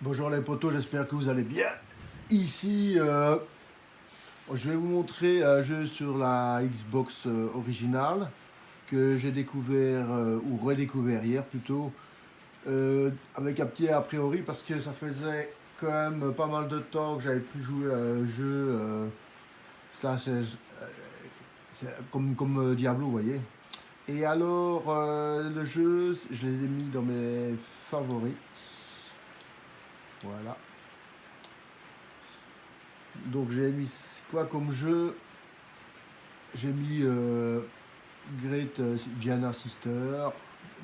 Bonjour les potos, j'espère que vous allez bien. Ici, je vais vous montrer un jeu sur la Xbox originale que j'ai découvert, ou redécouvert hier plutôt, avec un petit a priori parce que ça faisait quand même pas mal de temps que j'avais plus joué à un jeu, ça c'est comme Diablo, vous voyez. Et alors, le jeu, je les ai mis dans mes favoris. Voilà. Donc j'ai mis quoi comme jeu? J'ai mis Great Gianna Sister,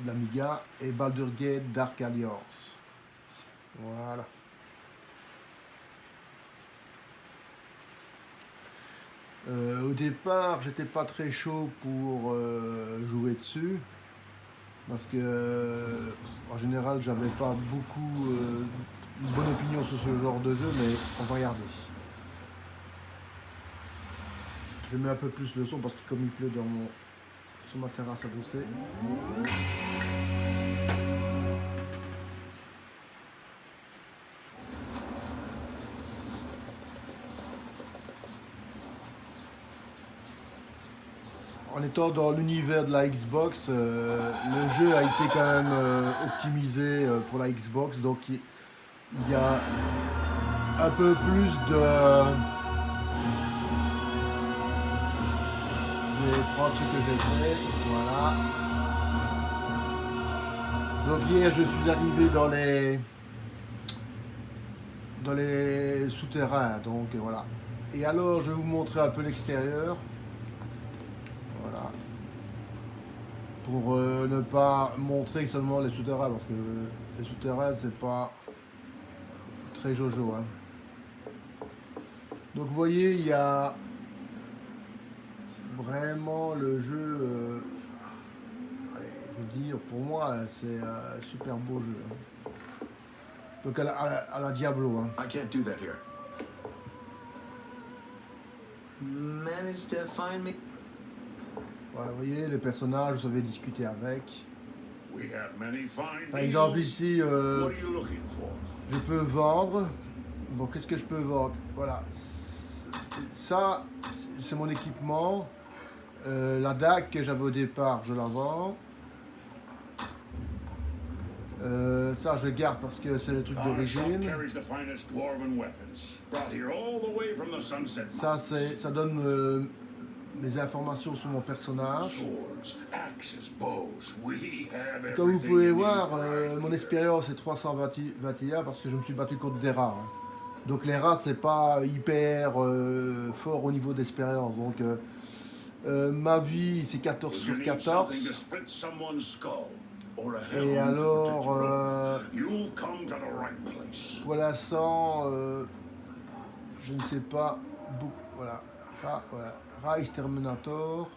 l'Amiga et Baldur's Gate Dark Alliance. Voilà. Au départ, j'étais pas très chaud pour jouer dessus parce que en général, j'avais pas beaucoup une bonne opinion sur ce genre de jeu, mais on va regarder. Je mets un peu plus le son parce que comme il pleut sur ma terrasse adossée. En étant dans l'univers de la Xbox, le jeu a été quand même optimisé pour la Xbox, donc il y a un peu plus de... Je vais prendre ce que j'ai fait, voilà. Donc hier je suis arrivé dans les souterrains, donc voilà. Et alors je vais vous montrer un peu l'extérieur. Voilà. Pour ne pas montrer seulement les souterrains, parce que les souterrains c'est pas très jojo. Hein. Donc vous voyez, il y a vraiment le jeu, allez, je veux dire, pour moi c'est un super beau jeu. Hein. Donc à la Diablo. Hein. I can't do that here. Managed to find me. Ouais, vous voyez, les personnages, vous savez discuter avec. We have many fine Par exemple deals. ici, What are you looking for? je peux vendre. Bon, qu'est-ce que je peux vendre? Voilà. Ça, c'est mon équipement. La dague que j'avais au départ, je la vends. Ça, je garde parce que c'est le truc Our shop d'origine. carries the finest dwarven weapons, brought here all the way from the Sunset Ça, Mountains. ça donne mes informations sur mon personnage. Swords, axes, bows, we have Comme vous everything pouvez you voir, need right mon here. expérience est 321 parce que je me suis battu contre des rats. Hein. Donc les rats, c'est pas hyper fort au niveau d'expérience. Donc ma vie, c'est 14 If you sur need something to 14. split someone's skull, or a Et helm to protect alors, your own, you'll come to the right place. pour l'instant, je ne sais pas beaucoup. Voilà, voilà. Rat Exterminator.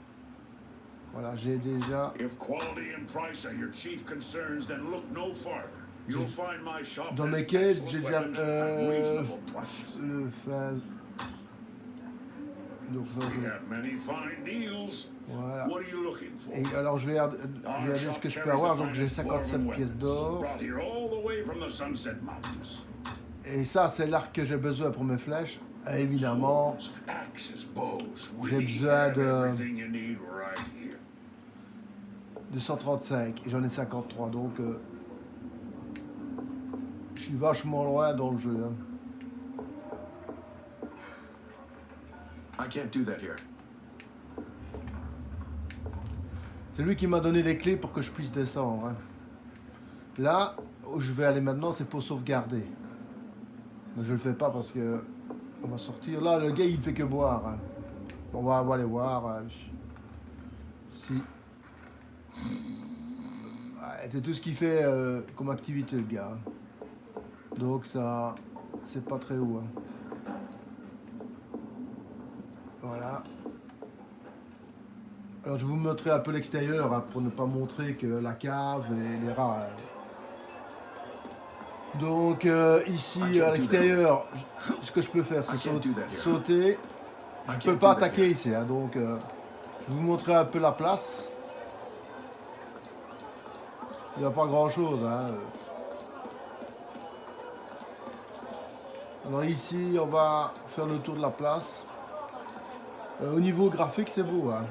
Voilà, j'ai déjà. If quality and price are your chief concerns, then look no farther. You'll find my shop Dans has mes quêtes, excellent j'ai déjà weapons at reasonable prices. le fin. Donc, ça, We have many fine deals. voilà. What are you looking for? Et alors je vais regarder ce que je peux avoir. Donc j'ai 57 pièces d'or. Brought here all the way from the Sunset Mountains. Et ça, c'est l'arc que j'ai besoin pour mes flèches. Et évidemment, Swords, axes, bows. j'ai We besoin have de- everything you need right here. 235 et j'en ai 53. Donc je suis vachement loin dans le jeu. Hein. I can't do that here. C'est lui qui m'a donné les clés pour que je puisse descendre. Hein. Là où je vais aller maintenant, c'est pour sauvegarder. Mais je le fais pas parce que on va sortir. Là, le gars, il ne fait que boire. Hein. On va aller voir si. Ouais, c'est tout ce qu'il fait comme activité, le gars. Hein. Donc ça, c'est pas très haut. Hein. Voilà. Alors je vous montrer un peu l'extérieur hein, pour ne pas montrer que la cave et les rats. Hein. Donc ici à l'extérieur, ce que je peux faire c'est sauter. Je ne peux pas attaquer ici, hein, donc je vais vous montrer un peu la place. Il n'y a pas grand chose. Hein. Alors ici, on va faire le tour de la place. Au niveau graphique, c'est beau. Hein.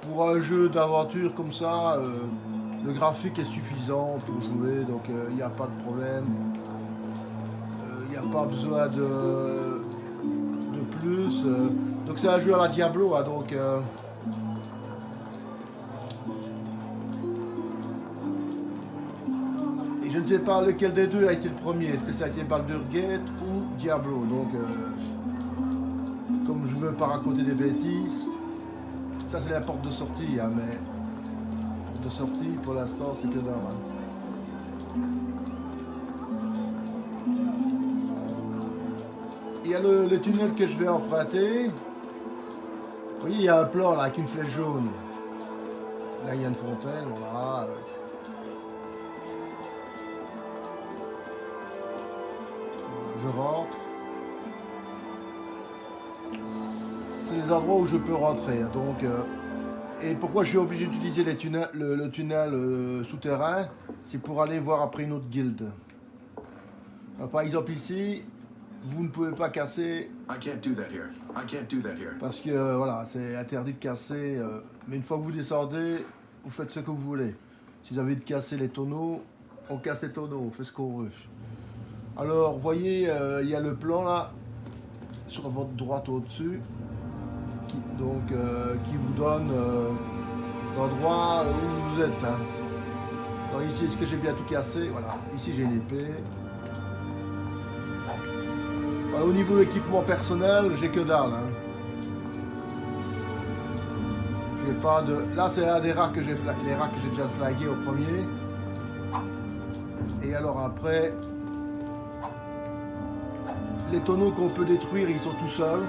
Pour un jeu d'aventure comme ça, le graphique est suffisant pour jouer, donc il n'y a pas de problème. Il n'y a pas besoin de plus. Donc c'est un jeu à la Diablo, hein, donc et je ne sais pas lequel des deux a été le premier. Est-ce que ça a été Baldur's Gate ou Diablo? Donc comme je veux pas raconter des bêtises, ça c'est la porte de sortie, hein, mais porte de sortie pour l'instant c'est que dalle. Hein. Il y a le tunnel que je vais emprunter. Vous voyez, il y a un plan là avec une flèche jaune. Là, il y a une fontaine, voilà. Je rentre. C'est les endroits où je peux rentrer. Donc, et pourquoi je suis obligé d'utiliser le tunnel souterrain? C'est pour aller voir après une autre guilde. Alors, par exemple ici, vous ne pouvez pas casser. I can't do that here. I can't do that here. Parce que voilà, c'est interdit de casser. Mais une fois que vous descendez, vous faites ce que vous voulez. Si vous avez envie de casser les tonneaux, on casse les tonneaux, on fait ce qu'on veut. Alors, vous voyez, il y a le plan là, sur votre droite au-dessus, qui vous donne l'endroit où vous êtes. Hein. Alors ici, est-ce que j'ai bien tout cassé? Voilà, ici j'ai une épée. Voilà, au niveau équipement personnel, j'ai que dalle. Hein. J'ai pas de. Là, c'est un des rats que j'ai les rats que j'ai déjà flagués au premier. Et alors après, les tonneaux qu'on peut détruire, ils sont tout seuls.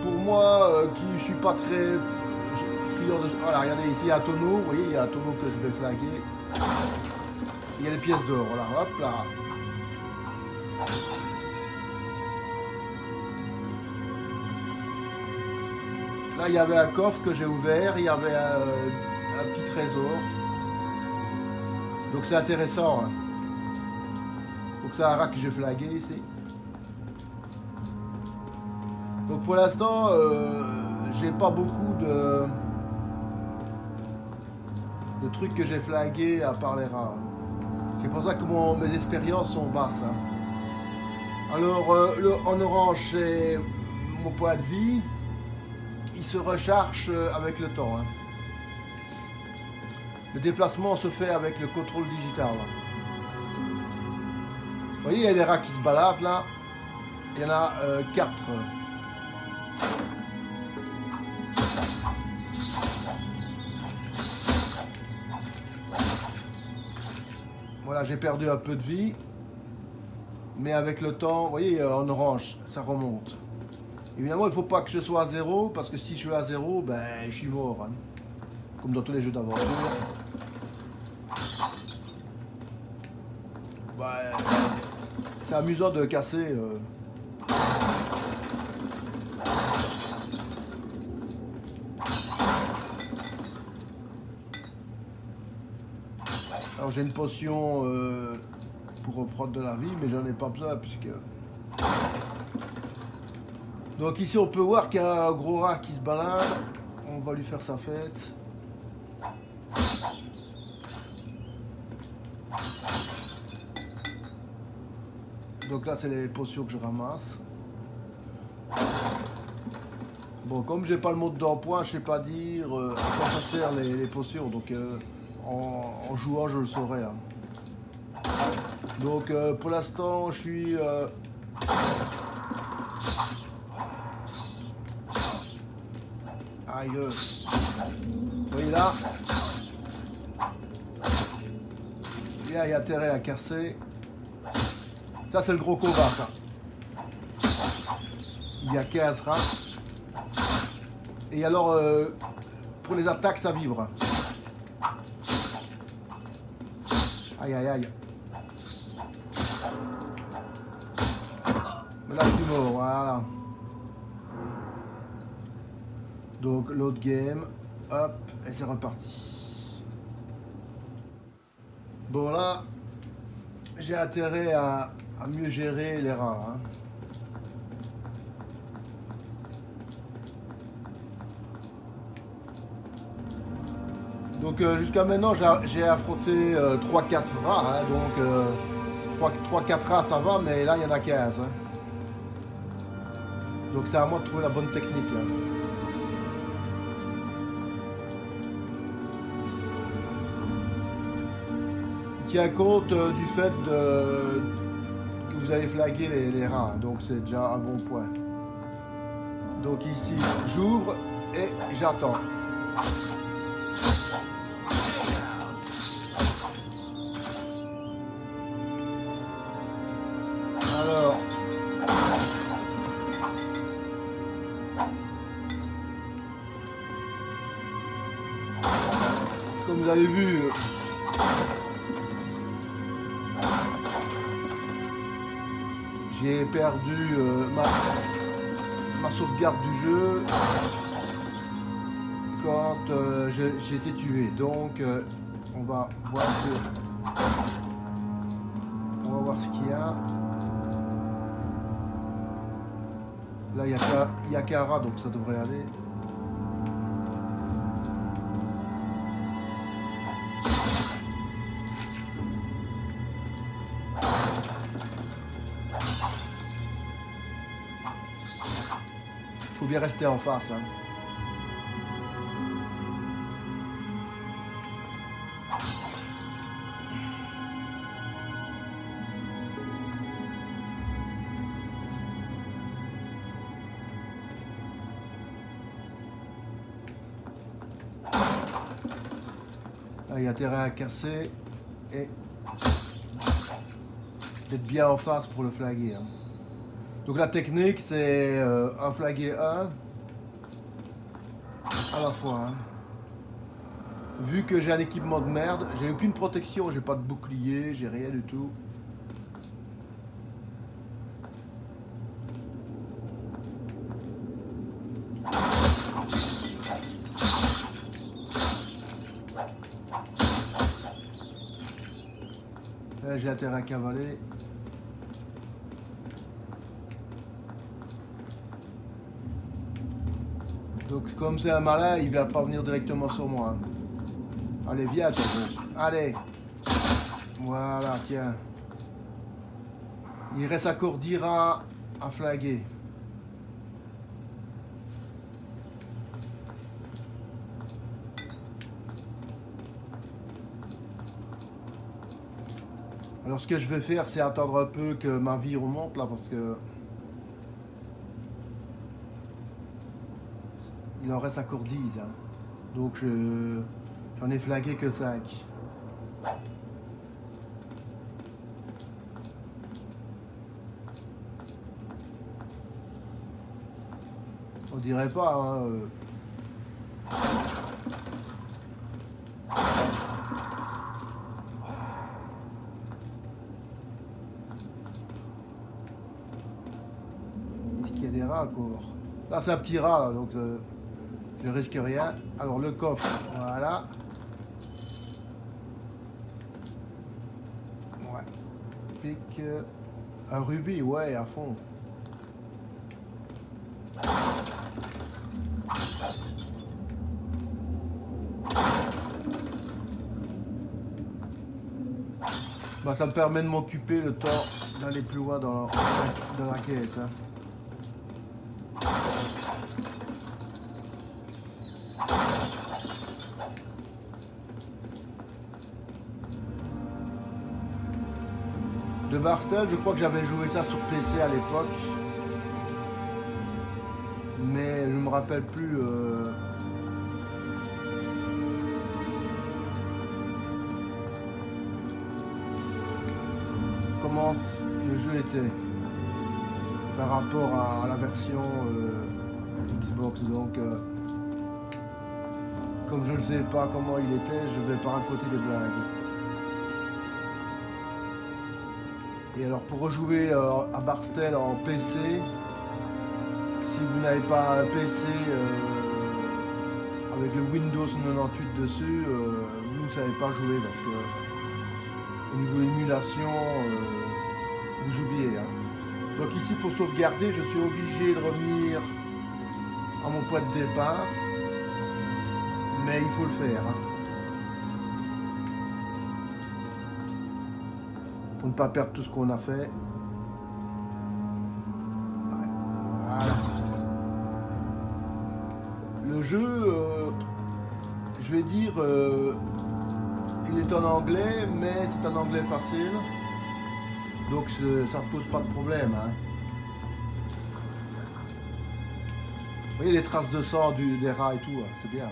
Pour moi, qui suis pas très friand de. Voilà, regardez ici, il y a un tonneau. Vous voyez, il y a un tonneau que je vais flaguer. Il y a des pièces d'or. Voilà, hop là. Là, il y avait un coffre que j'ai ouvert. Il y avait un petit trésor. Donc c'est intéressant. Hein. Donc c'est un rat que j'ai flagué ici. Donc pour l'instant, j'ai pas beaucoup de trucs que j'ai flagués à part les rats. C'est pour ça que mes expériences sont basses. Hein. Alors en orange, c'est mon point de vie. Il se recharge avec le temps. Hein. Le déplacement se fait avec le contrôle digital. Vous voyez, il y a des rats qui se baladent là. Il y en a 4. Voilà, j'ai perdu un peu de vie. Mais avec le temps, vous voyez, en orange, ça remonte. Évidemment, il ne faut pas que je sois à 0, parce que si je suis à 0, ben, je suis mort. Hein. Comme dans tous les jeux d'aventure. Ouais, c'est amusant de casser. Alors j'ai une potion pour reprendre de la vie, mais j'en ai pas besoin puisque. Donc ici on peut voir qu'il y a un gros rat qui se balade. On va lui faire sa fête. Donc là c'est les potions que je ramasse. Bon, comme j'ai pas le mode d'emploi, je sais pas dire à quoi ça sert les potions. Donc en jouant je le saurai. Hein. Donc pour l'instant je suis aïe. Vous voyez là, il y a intérêt à casser. Ça c'est le gros combat ça. Il y a 15 rats. Et alors pour les attaques ça vibre. Aïe aïe aïe. Mais là je suis mort, voilà. Donc l'autre game. hop, et c'est reparti. Bon là, j'ai intérêt à mieux gérer les rats. Hein. Donc jusqu'à maintenant, j'ai affronté 3-4 rats. Hein, donc 3-4 rats, ça va, mais là, il y en a 15. Hein. Donc c'est à moi de trouver la bonne technique. Hein. Il tient compte du fait que vous avez flagué les rats. Donc c'est déjà un bon point. Donc ici, j'ouvre et j'attends. Alors, comme vous avez vu, j'ai perdu ma sauvegarde du jeu quand j'ai été tué. Donc, on va voir ce qu'il y a. Là, il n'y a qu'un rat, donc ça devrait aller. Faut bien rester en face. Hein. Là, il y a terrain à casser et d'être bien en face pour le flaguer. Hein. Donc la technique, c'est un flaguer un à la fois. Hein. Vu que j'ai un équipement de merde, j'ai aucune protection, j'ai pas de bouclier, j'ai rien du tout. Là, j'ai intérêt à cavaler. Donc comme c'est un malin, il va pas venir directement sur moi. Allez, viens, toi. Allez. Voilà, tiens. Il reste encore 10 rats à flaguer. Alors ce que je vais faire, c'est attendre un peu que ma vie remonte là, parce que il en reste encore 10. Hein. Donc j'en ai flagué que 5. On dirait pas. Hein, Est-ce qu'il y a des rats encore? Là c'est un petit rat là, donc je risque rien. Alors le coffre, voilà. Ouais. Pique. Un rubis, ouais, à fond. Bah, ça me permet de m'occuper le temps d'aller plus loin dans la quête. Hein. De Barstel, je crois que j'avais joué ça sur PC à l'époque. Mais je me rappelle plus. Comment le jeu était par rapport à la version Xbox. Donc, comme je ne sais pas comment il était, je vais pas raconter des blagues. Et alors pour rejouer à Barstel en PC, si vous n'avez pas un PC avec le Windows 98 dessus, vous ne savez pas jouer parce que au niveau émulation, vous oubliez. Hein. Donc ici pour sauvegarder, je suis obligé de revenir à mon point de départ, mais il faut le faire. Hein. Pour ne pas perdre tout ce qu'on a fait. Ouais. Voilà. Le jeu, je vais dire, il est en anglais, mais c'est un anglais facile. Donc ça ne pose pas de problème. Hein. Vous voyez les traces de sang des rats et tout, hein, c'est bien.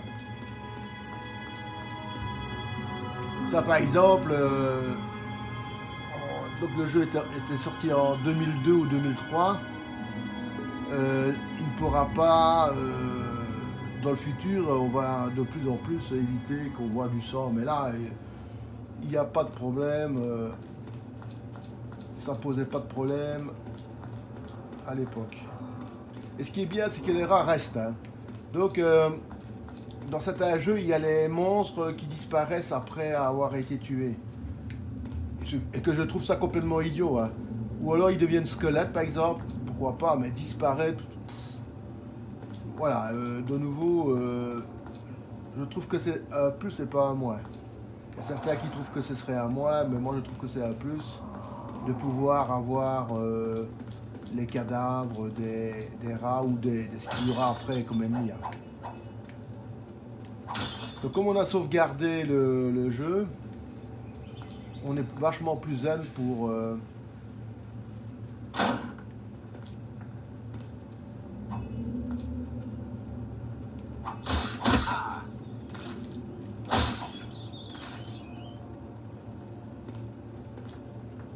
Ça par exemple, donc le jeu était sorti en 2002 ou 2003. Il ne pourra pas, dans le futur, on va de plus en plus éviter qu'on voit du sang. Mais là, il n'y a pas de problème. Ça posait pas de problème à l'époque. Et ce qui est bien, c'est que les rats restent. Hein. Donc, dans certains jeux, il y a les monstres qui disparaissent après avoir été tués. Et que je trouve ça complètement idiot. Hein. Ou alors ils deviennent squelettes, par exemple. Pourquoi pas, mais disparaître. Voilà, de nouveau, je trouve que c'est un plus et pas un moins. Il y a certains qui trouvent que ce serait un moins, mais moi je trouve que c'est un plus. De pouvoir avoir les cadavres des rats ou de ce qu'il y aura après comme ennemi. Hein. Donc comme on a sauvegardé le jeu, on est vachement plus zen pour...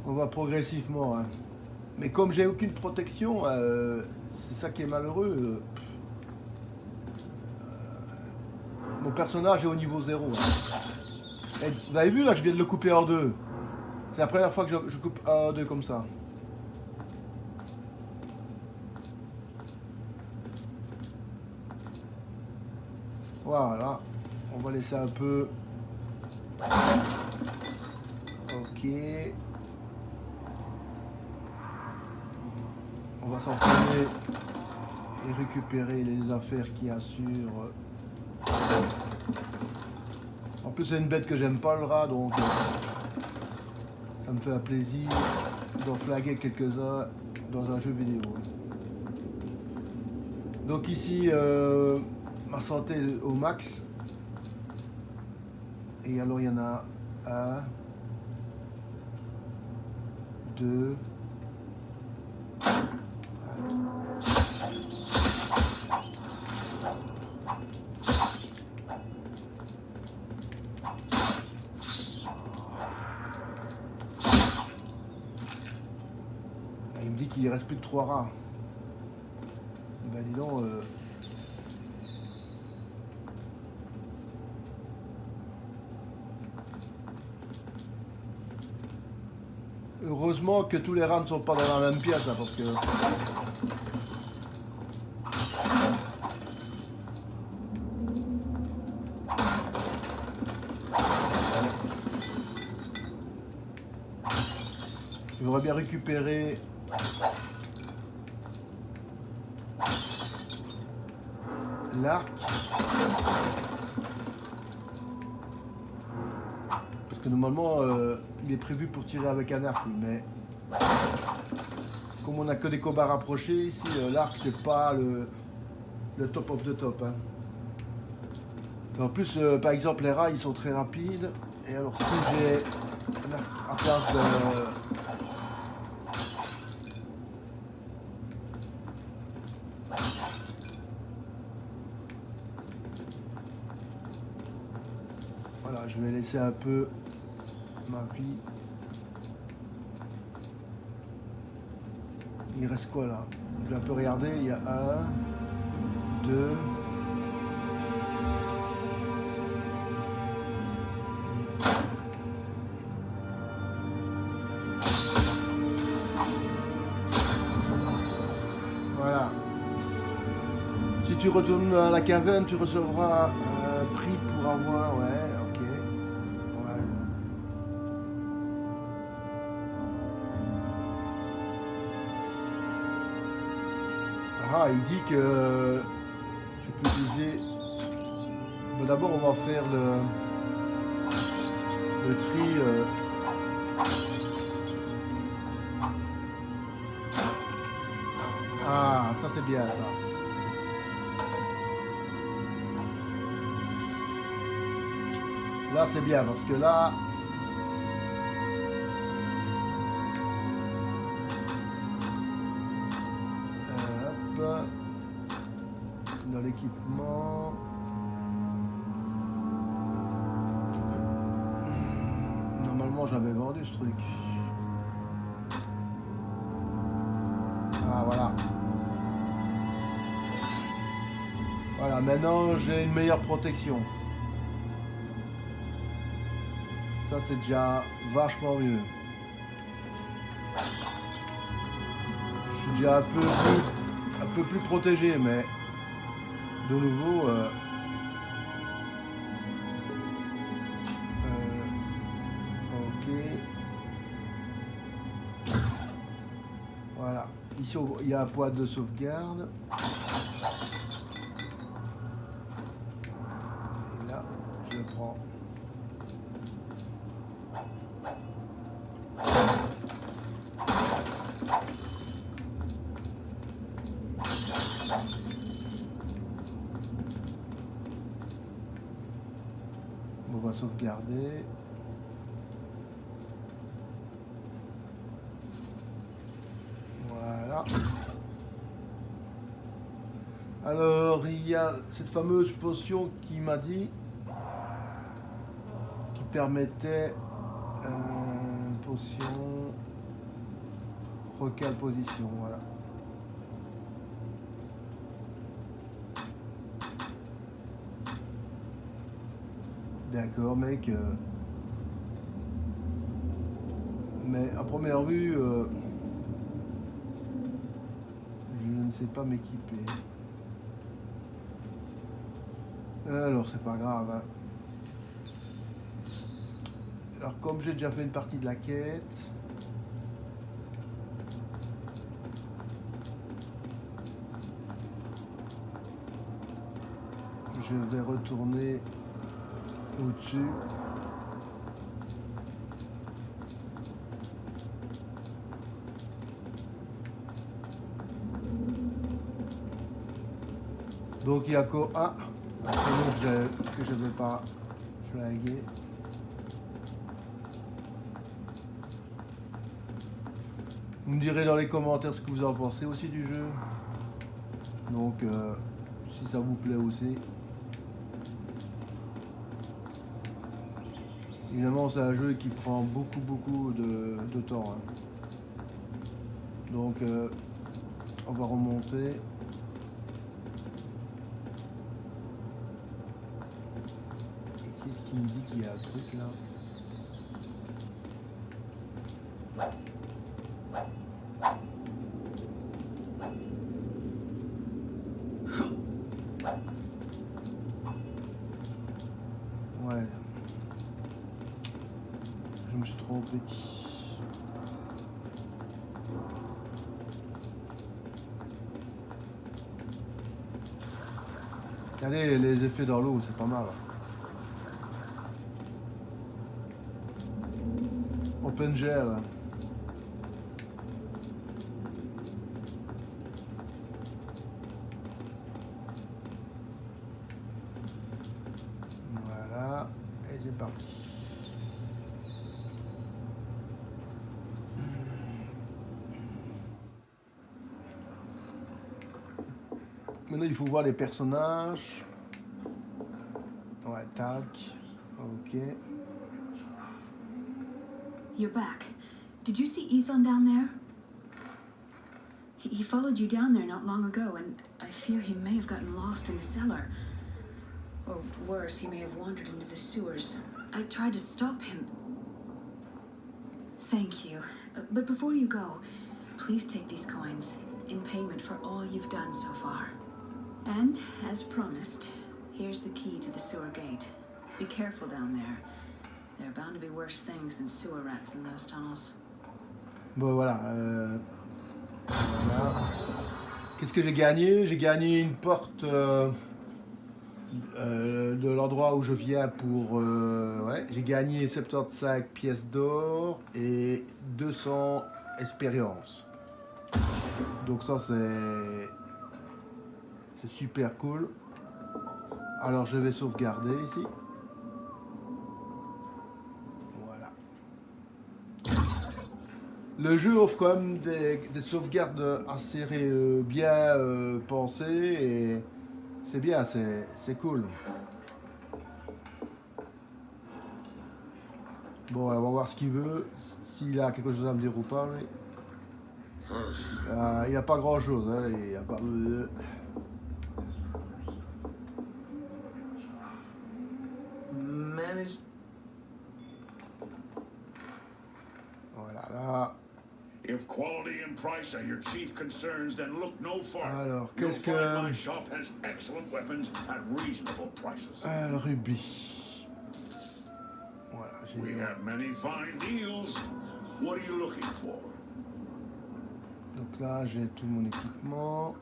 On va progressivement. Hein. Mais comme j'ai aucune protection, c'est ça qui est malheureux. Mon personnage est au niveau 0. Hein. Et vous avez vu là, je viens de le couper en deux. C'est la première fois que je coupe en deux comme ça. Voilà. On va laisser un peu. Ok. On va s'entraîner et récupérer les affaires qui assurent. En plus c'est une bête que j'aime pas, le rat, donc ça me fait un plaisir d'en flaguer quelques-uns dans un jeu vidéo. Donc ici ma santé au max. Et alors il y en a 1, 2. Il me dit qu'il ne reste plus que 3 rats. Ben dis donc... Heureusement que tous les rats ne sont pas dans la même pièce, hein, parce que... Je voudrais bien récupérer l'arc. Parce que normalement, il est prévu pour tirer avec un arc, mais comme on n'a que des combats rapprochés, ici, l'arc, c'est pas le top of the top. Hein. En plus, par exemple, les rats, ils sont très rapides. Et alors, si j'ai un arc à place de... Voilà, je vais laisser un peu ma vie. Il reste quoi là? Je vais un peu regarder, il y a 1, 2... tu retournes à la caverne, tu recevras un prix pour avoir... Ouais, ok. Ouais. Ah, il dit que je peux utiliser... Bon, d'abord, on va faire le tri... Ah, ça c'est bien ça. Là c'est bien parce que là... hop. Dans l'équipement... Normalement j'avais vendu ce truc. Ah voilà. Voilà, maintenant j'ai une meilleure protection. Ça c'est déjà vachement mieux. Je suis déjà un peu plus protégé, mais de nouveau ok. Voilà. Ici il y a un point de sauvegarde. Et là, je le prends. On va sauvegarder. Voilà. Alors, il y a cette fameuse potion qui m'a dit qui permettait potion recal position, voilà. D'accord, mec. Mais à première vue, je ne sais pas m'équiper. Alors, c'est pas grave. Hein. Alors, comme j'ai déjà fait une partie de la quête, je vais retourner au-dessus. Donc il y a encore un que je ne vais pas flaguer. Vous me direz dans les commentaires ce que vous en pensez aussi du jeu. Donc si ça vous plaît aussi. Évidemment c'est un jeu qui prend beaucoup de temps. Hein. Donc on va remonter. Qu'est-ce qui me dit qu'il y a un truc là? Ouais. Je me suis trompé. Allez, les effets dans l'eau, c'est pas mal. Open gel. Voilà, et c'est parti. Maintenant, il faut voir les personnages. Ouais, tac. Ok. You're back. Did you see Ethan down there? He followed you down there not long ago, and I fear he may have gotten lost in the cellar. Or worse, he may have wandered into the sewers. I tried to stop him. Thank you. But before you go, please take these coins in payment for all you've done so far. And, as promised, here's the key to the sewer gate. Be careful down there. There are bound to be worse things than sewer rats in those tunnels. Bon voilà. Voilà. Qu'est-ce que j'ai gagné? J'ai gagné une porte de l'endroit où je viens pour... ouais, j'ai gagné 75 pièces d'or et 200 expériences. Donc ça c'est super cool. Alors je vais sauvegarder ici. Voilà. Le jeu offre quand même des sauvegardes assez bien pensées et c'est bien, c'est cool. Bon, on va voir ce qu'il veut, s'il a quelque chose à me dire ou pas. Mais... il n'y a pas grand chose, hein, il y a pas... Voilà, là. If quality and price are your chief concerns, then look no farther. Alors, You'll qu'est-ce find que... my shop has excellent weapons at reasonable prices. Un rubis. Voilà, We j'ai... have many fine deals. What are you looking for? Donc là, j'ai tout mon équipement.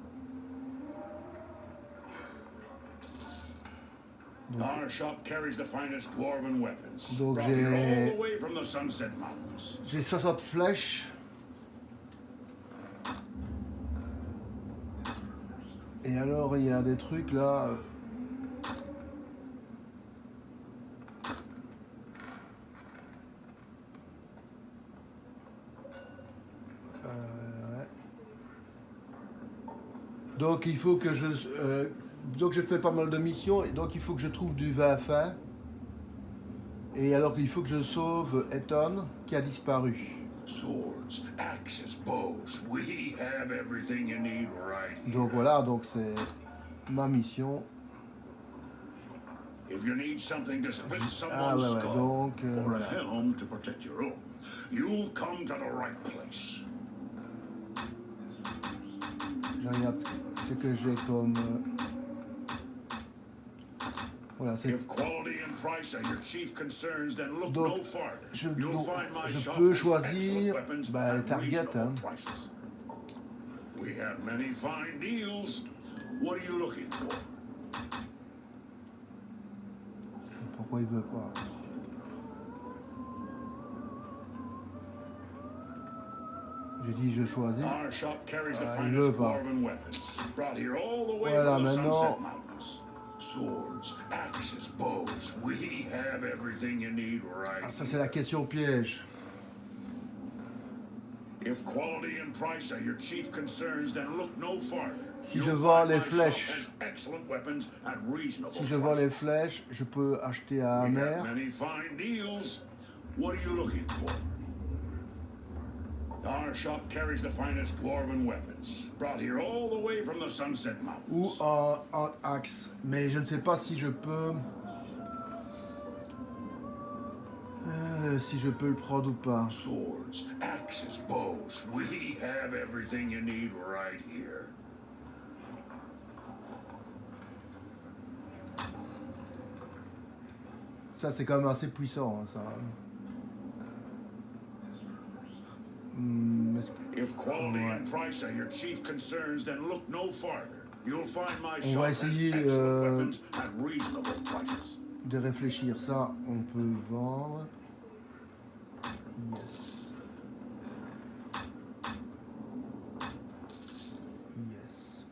Donc, Our shop carries the finest dwarven weapons. Donc, brought here all the way from the Sunset Mountains. j'ai 60 flèches. Et alors, il y a des trucs là. Ouais. Donc, il faut que je... donc, je fais pas mal de missions. Et donc, il faut que je trouve du vin fin. Et alors, il faut que je sauve Ethan, qui a disparu. Swords, axes, bows. We have everything you need right here. Donc voilà, donc c'est ma mission. If you need something to split Ah someone's ouais, ouais, skull, donc or voilà. a helm to protect your own, you'll come to the right place. Je regarde ce que j'ai comme... voilà, c'est... If quality and price are your chief concerns, then look Donc, no farther. je You'll find my shop peux has choisir excellent weapons bah, les at targets. reasonable Hein. prices. We have many fine deals. What are you looking for? Pourquoi il veut pas? J'ai dit je choisis. Our shop carries the Il veut finest pas. dwarven weapons, brought here all the way Voilà, from the maintenant... Sunset Mountains. Swords, axes, bows. We have everything you need right Ah, ça c'est la question piège. If quality and price are your chief concerns, then look no farther. Si je vends les My shop flèches, has excellent weapons at reasonable si je vends les prices. flèches, je peux acheter à We Amer. have many fine deals. What are you looking for? Our shop carries the finest dwarven weapons, brought here all the way from the Sunset Mountains. Ou en axe. Mais je ne sais pas si je peux... si je peux le prendre ou pas. Swords, axes, bows. We have everything you need right here. Ça c'est quand même assez puissant, hein, ça. If quality and price are your chief concerns, then look no farther. You'll find my On shop va has essayer excellent weapons at reasonable prices. de réfléchir. Ça, on peut vendre. Yes. Yes.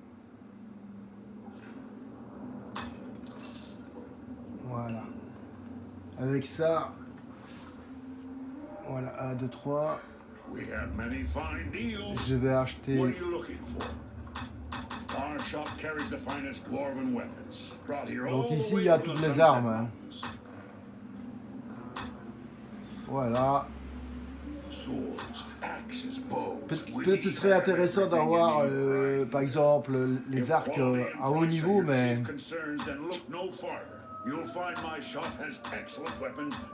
Voilà. Avec ça, voilà, 1, 2, 3. We have many fine deals. Je vais acheter... What are you looking for? Our shop carries the finest dwarven weapons, brought here all Donc the ici, way il y a from toutes the les Sunset armes. Hein. Mountains. Voilà. Swords, axes, bows. Peut-être ce serait intéressant d'avoir, par exemple, les arcs à haut niveau, mais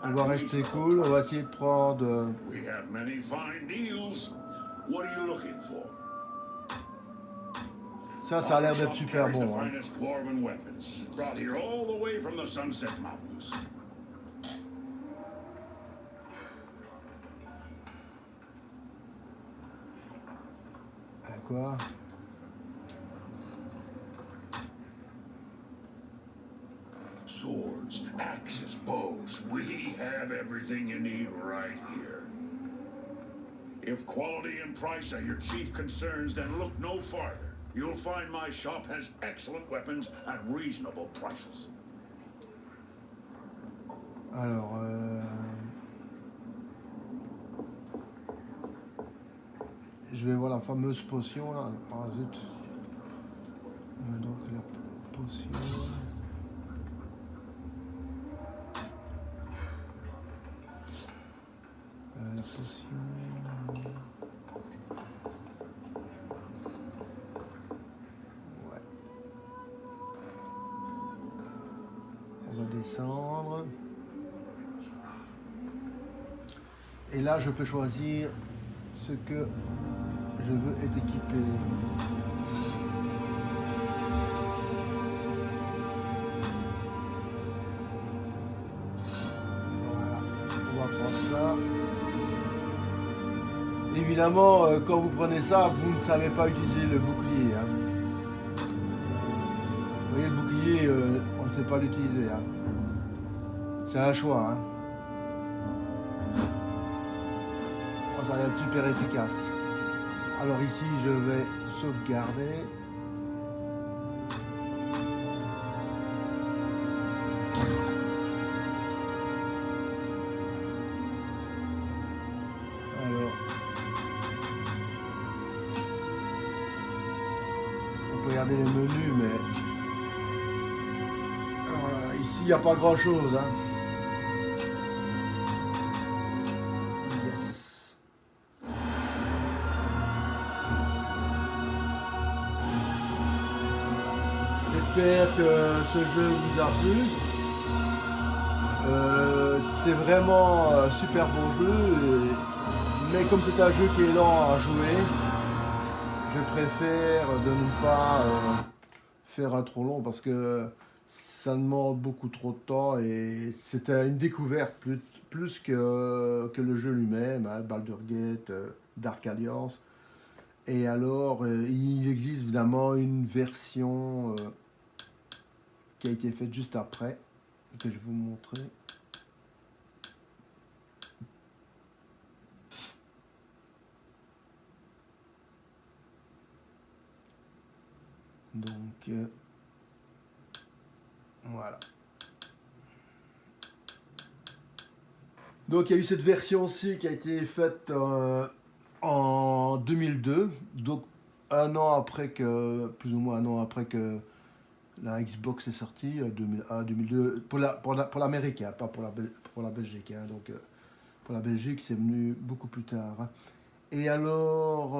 on va rester cool. On va essayer de prendre... We have many fine deals. What are you looking for? Ça a l'air d'être Shop super carries the bon. Hein. finest dwarven weapons, brought here all the way from the Sunset Mountains. Quoi? Swords, axes, bows. We have everything you need right here. If quality and price are your chief concerns, then look no farther. You'll find my shop has excellent weapons at reasonable prices. Alors, je vais voir la fameuse potion là. Ah zut. Donc la potion. La potion. Ouais. On va descendre. Et là, je peux choisir ce que je veux être équipé. Voilà, on va prendre ça. Évidemment, quand vous prenez ça, vous ne savez pas utiliser le bouclier. Hein. Vous voyez, le bouclier, on ne sait pas l'utiliser. Hein. C'est un choix. Hein. Ça va être super efficace. Alors ici, je vais sauvegarder. Alors, on peut regarder les menus, mais voilà, ici, il n'y a pas grand-chose. Hein. J'espère que ce jeu vous a plu. C'est vraiment un super beau jeu, mais comme c'est un jeu qui est lent à jouer, je préfère de ne pas faire un trop long parce que ça demande beaucoup trop de temps et c'est une découverte plus que le jeu lui-même, hein, Baldur's Gate, Dark Alliance. Et alors, il existe évidemment une version qui a été faite juste après, que je vais vous montrer. Donc, voilà. Donc, il y a eu cette version-ci qui a été faite en 2002, donc un an après que, plus ou moins un an après que la Xbox est sortie, 2002, pour l'Amérique, hein, pas pour la Belgique. Hein, donc, pour la Belgique, c'est venu beaucoup plus tard. Hein. Et alors,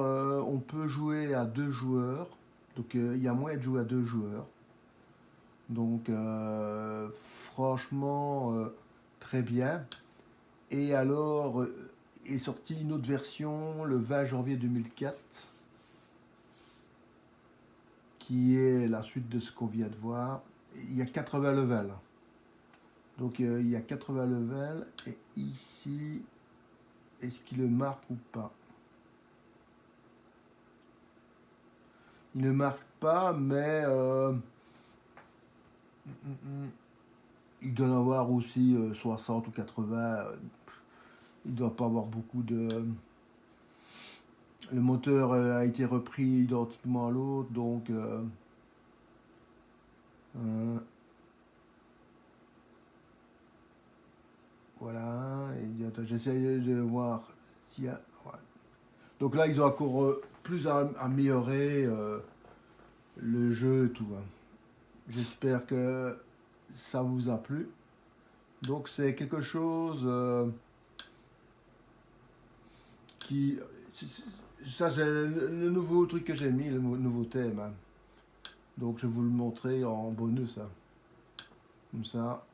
on peut jouer à 2 joueurs. Donc, il y a moyen de jouer à 2 joueurs. Donc, franchement, très bien. Et alors, est sortie une autre version le 20 janvier 2004, qui est la suite de ce qu'on vient de voir. Il y a 80 levels. Donc, il y a 80 levels. Et ici, est-ce qu'il le marque ou pas? Il ne marque pas, mais il doit en avoir aussi 60 ou 80. Il ne doit pas avoir beaucoup de... Le moteur a été repris identiquement à l'autre, donc... voilà, j'essaie de voir s'il y a... Ouais. Donc là, ils ont encore plus amélioré le jeu et tout. Hein. J'espère que ça vous a plu. Donc c'est quelque chose qui... Ça, c'est le nouveau truc que j'ai mis, le nouveau thème. Hein. Donc je vais vous le montrer en bonus. Hein. Comme ça.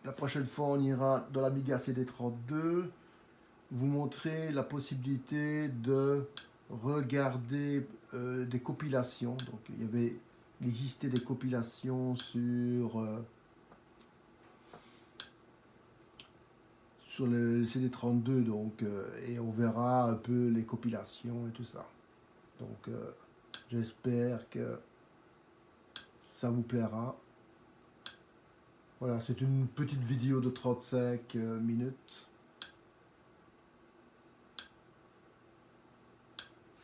La prochaine fois, on ira dans l'Amiga CD32. vous montrer la possibilité de regarder des compilations. Donc il existait des compilations sur le CD32, donc et on verra un peu les compilations et tout ça. Donc j'espère que ça vous plaira. Voilà, c'est une petite vidéo de 35 minutes.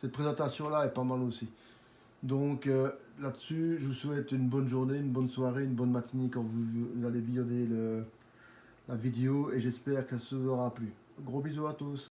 Cette présentation-là est pas mal aussi. Donc là-dessus, je vous souhaite une bonne journée, une bonne soirée, une bonne matinée quand vous allez visionner la vidéo et j'espère qu'elle se verra plu. Gros bisous à tous.